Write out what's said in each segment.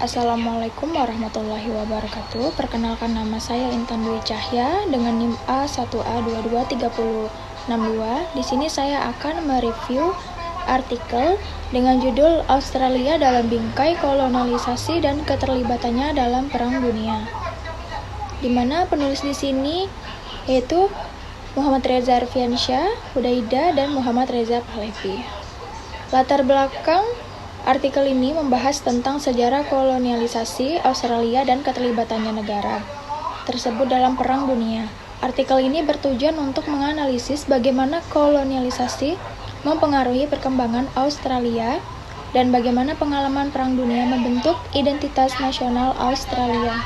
Assalamualaikum warahmatullahi wabarakatuh. Perkenalkan, nama saya Intan Dwi Cahya dengan NIM A1A223062. Di sini saya akan mereview artikel dengan judul Australia dalam bingkai kolonialisasi dan keterlibatannya dalam Perang Dunia. Di mana penulis di sini yaitu Muhammad Reza Arfiansyah, Hudaidah, dan Muhammad Reza Pahlavi. Latar belakang artikel ini membahas tentang sejarah kolonialisasi Australia dan keterlibatannya negara tersebut dalam Perang Dunia. Artikel ini bertujuan untuk menganalisis bagaimana kolonialisasi mempengaruhi perkembangan Australia dan bagaimana pengalaman Perang Dunia membentuk identitas nasional Australia.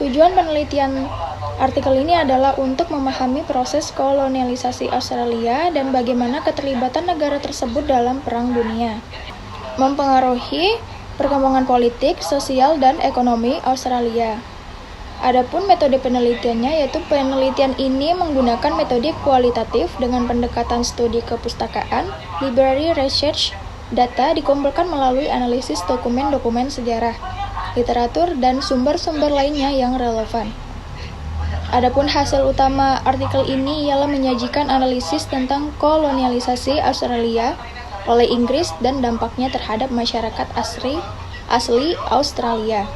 Tujuan penelitian artikel ini adalah untuk memahami proses kolonialisasi Australia dan bagaimana keterlibatan negara tersebut dalam Perang Dunia mempengaruhi perkembangan politik, sosial, dan ekonomi Australia. Adapun metode penelitiannya, yaitu penelitian ini menggunakan metode kualitatif dengan pendekatan studi kepustakaan, library research, data dikumpulkan melalui analisis dokumen-dokumen sejarah, literatur, dan sumber-sumber lainnya yang relevan. Adapun hasil utama artikel ini ialah menyajikan analisis tentang kolonialisasi Australia oleh Inggris dan dampaknya terhadap masyarakat asli Australia.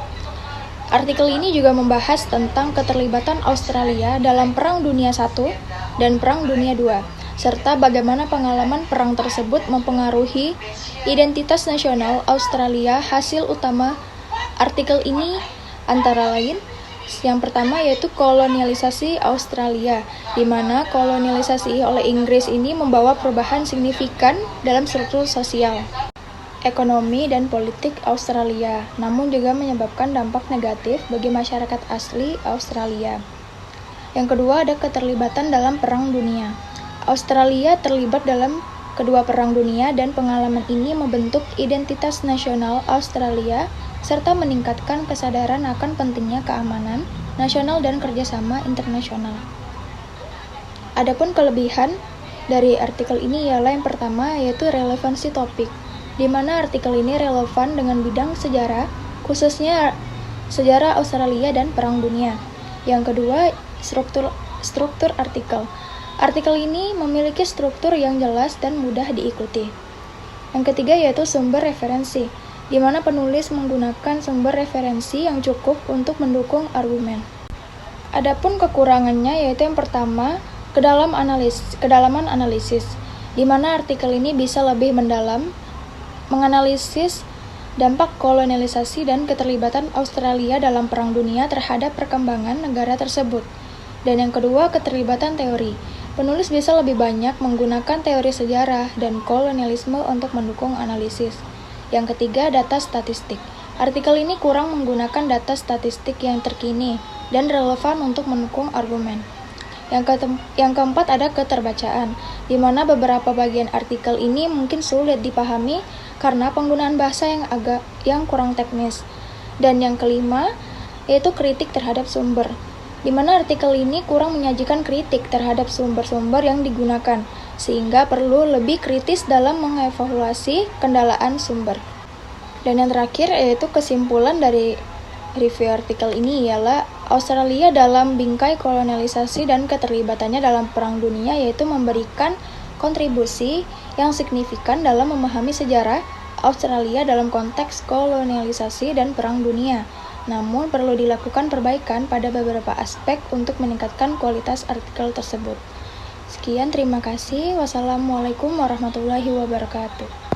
Artikel ini juga membahas tentang keterlibatan Australia dalam Perang Dunia I dan Perang Dunia II, serta bagaimana pengalaman perang tersebut mempengaruhi identitas nasional Australia. Hasil utama artikel ini antara lain yang pertama yaitu kolonialisasi Australia, di mana kolonialisasi oleh Inggris ini membawa perubahan signifikan dalam struktur sosial, ekonomi, dan politik Australia, namun juga menyebabkan dampak negatif bagi masyarakat asli Australia. Yang kedua ada keterlibatan dalam Perang Dunia. Australia terlibat dalam kedua Perang Dunia dan pengalaman ini membentuk identitas nasional Australia serta meningkatkan kesadaran akan pentingnya keamanan nasional dan kerjasama internasional. Adapun kelebihan dari artikel ini ialah yang pertama yaitu relevansi topik, di mana artikel ini relevan dengan bidang sejarah, khususnya sejarah Australia dan Perang Dunia. Yang kedua, struktur artikel. Artikel ini memiliki struktur yang jelas dan mudah diikuti. Yang ketiga yaitu sumber referensi, di mana penulis menggunakan sumber referensi yang cukup untuk mendukung argumen. Adapun kekurangannya yaitu yang pertama, kedalaman analisis, di mana artikel ini bisa lebih mendalam menganalisis dampak kolonialisasi dan keterlibatan Australia dalam Perang Dunia terhadap perkembangan negara tersebut. Dan yang kedua, keterlibatan teori. Penulis bisa lebih banyak menggunakan teori sejarah dan kolonialisme untuk mendukung analisis. Yang ketiga, data statistik. Artikel ini kurang menggunakan data statistik yang terkini dan relevan untuk mendukung argumen. Yang keempat ada keterbacaan, di mana beberapa bagian artikel ini mungkin sulit dipahami karena penggunaan bahasa yang kurang teknis. Dan yang kelima, yaitu kritik terhadap sumber, di mana artikel ini kurang menyajikan kritik terhadap sumber-sumber yang digunakan, sehingga perlu lebih kritis dalam mengevaluasi kendalaan sumber. Dan yang terakhir yaitu kesimpulan dari review artikel ini ialah Australia dalam bingkai kolonialisasi dan keterlibatannya dalam Perang Dunia yaitu memberikan kontribusi yang signifikan dalam memahami sejarah Australia dalam konteks kolonialisasi dan Perang Dunia. Namun perlu dilakukan perbaikan pada beberapa aspek untuk meningkatkan kualitas artikel tersebut. Sekian, terima kasih. Wassalamualaikum warahmatullahi wabarakatuh.